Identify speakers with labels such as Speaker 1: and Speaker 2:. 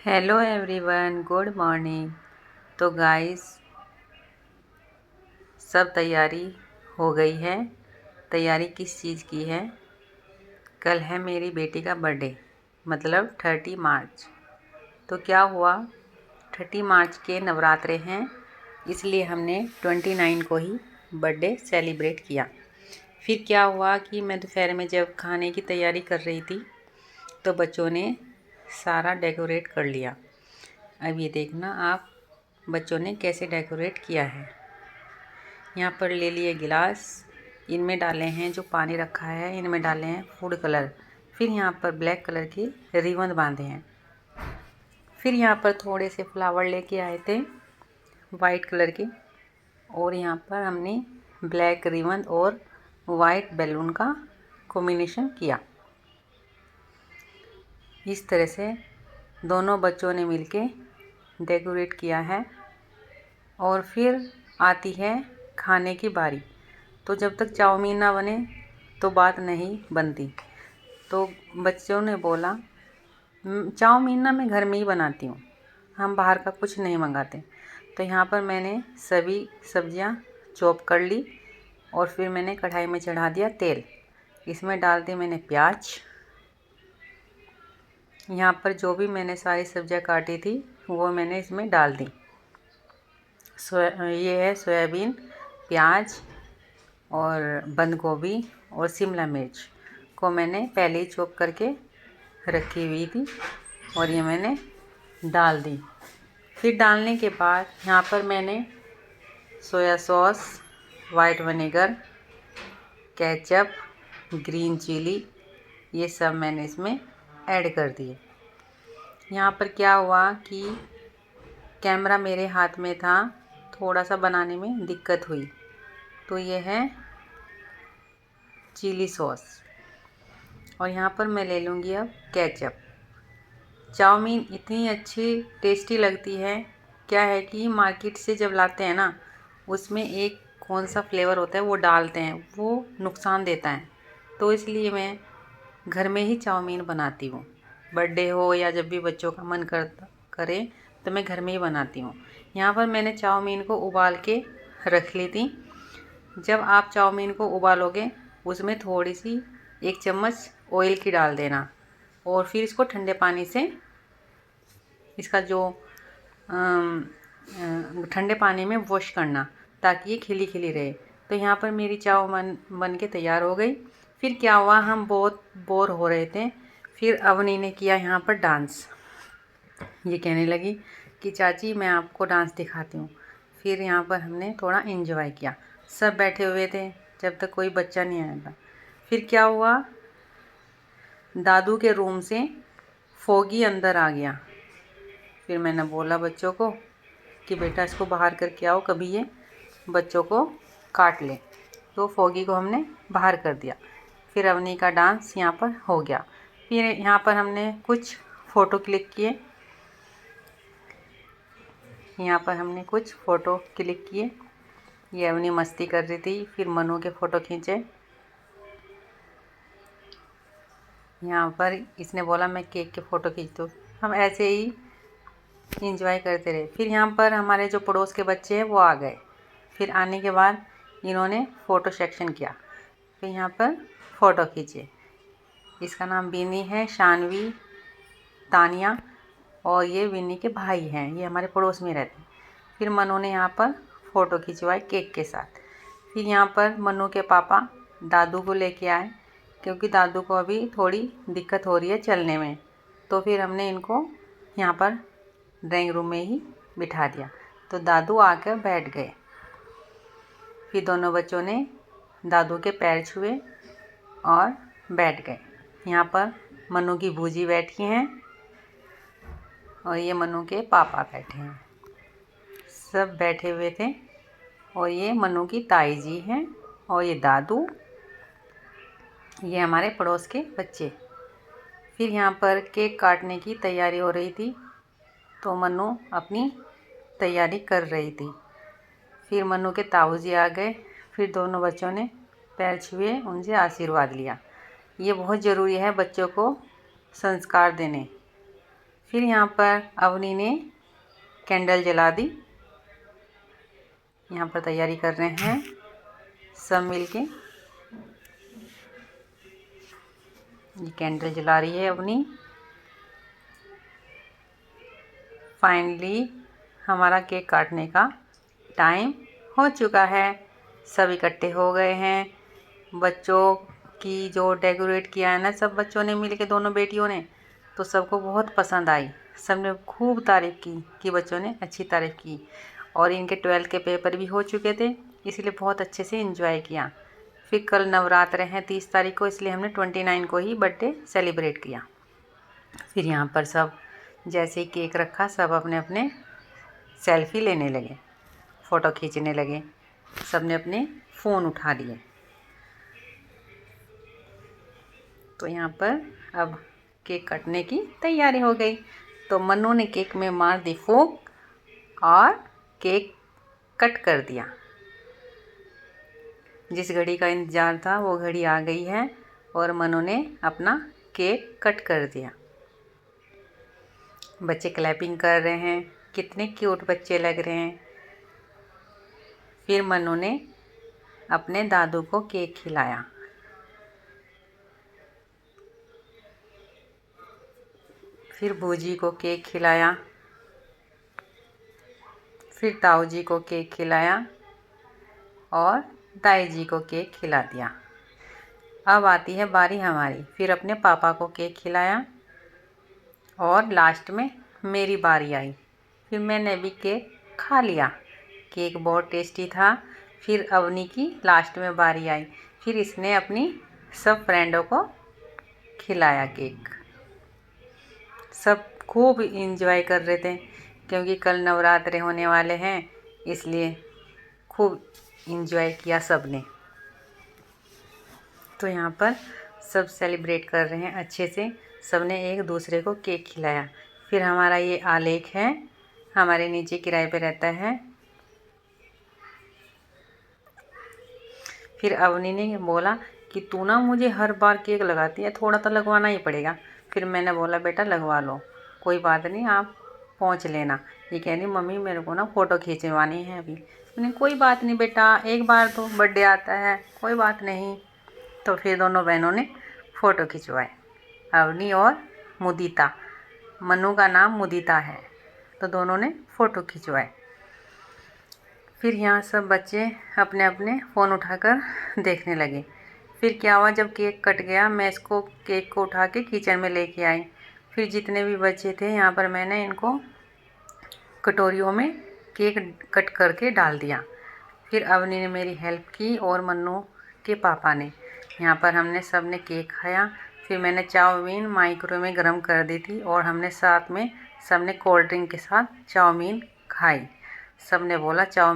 Speaker 1: Hello everyone, good morning. तो guys, सब तैयारी हो गई है। तैयारी किस चीज़ की है? कल है मेरी बेटी का बर्थडे, मतलब 30 मार्च। तो क्या हुआ, 30 मार्च के नवरात्रे हैं, इसलिए हमने 29 को ही बर्थडे सेलिब्रेट किया। फिर क्या हुआ कि मैं दोपहर में जब खाने की तैयारी कर रही थी तो बच्चों ने सारा डेकोरेट कर लिया। अब ये देखना आप, बच्चों ने कैसे डेकोरेट किया है। यहाँ पर ले लिए गिलास, इनमें डाले हैं जो पानी रखा है, इनमें डाले हैं फूड कलर। फिर यहाँ पर ब्लैक कलर के रिबन बांधे हैं। फिर यहाँ पर थोड़े से फ्लावर लेके आए थे वाइट कलर के, और यहाँ पर हमने ब्लैक रिबन और वाइट बैलून का कॉम्बिनेशन किया। इस तरह से दोनों बच्चों ने मिलके डेकोरेट किया है। और फिर आती है खाने की बारी। तो जब तक चाउमीन ना बने तो बात नहीं बनती। तो बच्चों ने बोला, चाउमीन ना मैं घर में ही बनाती हूँ, हम बाहर का कुछ नहीं मंगाते। तो यहाँ पर मैंने सभी सब्जियाँ चॉप कर ली और फिर मैंने कढ़ाई में चढ़ा दिया तेल। इसमें डाल दी मैंने प्याज। यहाँ पर जो भी मैंने सारी सब्जियाँ काटी थी वो मैंने इसमें डाल दी। ये है सोयाबीन, प्याज और बंद गोभी और शिमला मिर्च को मैंने पहले ही चॉप करके रखी हुई थी और ये मैंने डाल दी। फिर डालने के बाद यहाँ पर मैंने soya sauce, white vinegar, ketchup, green chilli, ये सब मैंने इसमें ऐड कर दिए। यहाँ पर क्या हुआ कि कैमरा मेरे हाथ में था, थोड़ा सा बनाने में दिक्कत हुई। तो ये है चिली सॉस, और यहाँ पर मैं ले लूँगी अब केचप। चाउमीन इतनी अच्छी टेस्टी लगती है, क्या है कि मार्केट से जब लाते हैं ना, उसमें एक कौन सा फ्लेवर होता है वो डालते हैं, वो नुकसान देता है। तो इसलिए मैं घर में ही चाउमीन बनाती हूँ। बर्थडे हो या जब भी बच्चों का मन करे तो मैं घर में ही बनाती हूँ। यहाँ पर मैंने चाउमीन को उबाल के रख ली थी। जब आप चाउमीन को उबालोगे उसमें थोड़ी सी 1 चम्मच ऑयल की डाल देना, और फिर इसको ठंडे पानी से, इसका जो ठंडे पानी में वॉश करना, ताकि ये खिली खिली रहे। तो यहाँ पर मेरी चाउमीन बन के तैयार हो गई। फिर क्या हुआ, हम बहुत बोर हो रहे थे। फिर अवनी ने किया यहाँ पर डांस। ये कहने लगी कि चाची मैं आपको डांस दिखाती हूँ। फिर यहाँ पर हमने थोड़ा एंजॉय किया। सब बैठे हुए थे जब तक कोई बच्चा नहीं आया था। फिर क्या हुआ, दादू के रूम से फोगी अंदर आ गया। फिर मैंने बोला बच्चों को कि बेटा इसको बाहर करके आओ, कभी ये बच्चों को काट ले। तो फोगी को हमने बाहर कर दिया। फिर अवनी का डांस यहाँ पर हो गया। फिर यहाँ पर हमने कुछ फ़ोटो क्लिक किए। यहाँ पर हमने कुछ फ़ोटो क्लिक किए। ये अवनी मस्ती कर रही थी। फिर मनु के फ़ोटो खींचे। यहाँ पर इसने बोला मैं केक के फ़ोटो खींच दूँ। हम ऐसे ही इंजॉय करते रहे। फिर यहाँ पर हमारे जो पड़ोस के बच्चे हैं वो आ गए। फिर आने के बाद इन्होंने फ़ोटो सेक्शन किया। फिर यहाँ पर फ़ोटो खींचे। इसका नाम विनी है, शानवी, तानिया, और ये विनी के भाई हैं, ये हमारे पड़ोस में रहते हैं। फिर मनु ने यहाँ पर फ़ोटो खिंचवाई केक के साथ। फिर यहाँ पर मनु के पापा दादू को लेके आए, क्योंकि दादू को अभी थोड़ी दिक्कत हो रही है चलने में। तो फिर हमने इनको यहाँ पर ड्राइंग रूम में ही बिठा दिया। तो दादू आकर बैठ गए। फिर दोनों बच्चों ने दादू के पैर छुए और बैठ गए। यहाँ पर मनु की बूजी बैठी हैं और ये मनु के पापा बैठे हैं। सब बैठे हुए थे, और ये मनु की ताई जी हैं और ये दादू, ये हमारे पड़ोस के बच्चे। फिर यहाँ पर केक काटने की तैयारी हो रही थी, तो मनु अपनी तैयारी कर रही थी। फिर मनु के ताऊ जी आ गए। फिर दोनों बच्चों ने पैर छुए, उनसे आशीर्वाद लिया। ये बहुत ज़रूरी है बच्चों को संस्कार देने। फिर यहाँ पर अवनी ने कैंडल जला दी। यहाँ पर तैयारी कर रहे हैं सब मिलके। ये कैंडल जला रही है अवनी। फाइनली हमारा केक काटने का टाइम हो चुका है। सब इकट्ठे हो गए हैं। बच्चों की जो डेकोरेट किया है ना सब बच्चों ने मिलके, दोनों बेटियों ने, तो सबको बहुत पसंद आई। सब ने खूब तारीफ़ की कि बच्चों ने अच्छी तारीफ़ की। और इनके 12th के पेपर भी हो चुके थे, इसलिए बहुत अच्छे से एंजॉय किया। फिर कल नवरात्र हैं 30 तारीख को, इसलिए हमने 29 को ही बर्थडे सेलिब्रेट किया। फिर यहाँ पर सब जैसे ही केक रखा सब अपने अपने सेल्फी लेने लगे, फ़ोटो खींचने लगे। सब ने अपने फ़ोन उठा लिए। तो यहाँ पर अब केक कटने की तैयारी हो गई। तो मन्नू ने केक में मार दी फूंक और केक कट कर दिया। जिस घड़ी का इंतज़ार था वो घड़ी आ गई है और मन्नू ने अपना केक कट कर दिया। बच्चे क्लैपिंग कर रहे हैं, कितने क्यूट बच्चे लग रहे हैं। फिर मन्नू ने अपने दादू को केक खिलाया। फिर बूजी को केक खिलाया। फिर ताऊ जी को केक खिलाया और दाई जी को केक खिला दिया। अब आती है बारी हमारी। फिर अपने पापा को केक खिलाया और लास्ट में मेरी बारी आई। फिर मैंने भी केक खा लिया। केक बहुत टेस्टी था। फिर अवनी की लास्ट में बारी आई। फिर इसने अपनी सब फ्रेंडों को खिलाया केक। सब खूब इंजॉय कर रहे थे क्योंकि कल नवरात्रे होने वाले हैं, इसलिए खूब इंजॉय किया सब ने। तो यहाँ पर सब सेलिब्रेट कर रहे हैं अच्छे से। सब ने एक दूसरे को केक खिलाया। फिर हमारा ये आलेख है, हमारे नीचे किराए पे रहता है। फिर अवनी ने बोला कि तू ना मुझे हर बार केक लगाती है, थोड़ा तो लगवाना ही पड़ेगा। फिर मैंने बोला बेटा लगवा लो, कोई बात नहीं, आप पहुँच लेना। ये कह रही मम्मी मेरे को ना फ़ोटो खिंचवानी है अभी। मैंने कोई बात नहीं बेटा, एक बार तो बर्थडे आता है, कोई बात नहीं। तो फिर दोनों बहनों ने फ़ोटो खिंचवाए, अवनी और मुदिता। मनु का नाम मुदिता है, तो दोनों ने फ़ोटो खिंचवाए। फिर यहाँ सब बच्चे अपने अपने फ़ोन उठाकर देखने लगे। फिर क्या हुआ, जब केक कट गया मैं इसको केक को उठा के किचन में लेके आई। फिर जितने भी बच्चे थे यहाँ पर मैंने इनको कटोरियों में केक कट करके डाल दिया। फिर अवनी ने मेरी हेल्प की और मन्नू के पापा ने। यहाँ पर हमने सब ने केक खाया। फिर मैंने चाउमीन माइक्रो में गर्म कर दी थी और हमने साथ में सब ने कोल्ड ड्रिंक के साथ चाउमीन खाई। सब ने बोला चाउमीन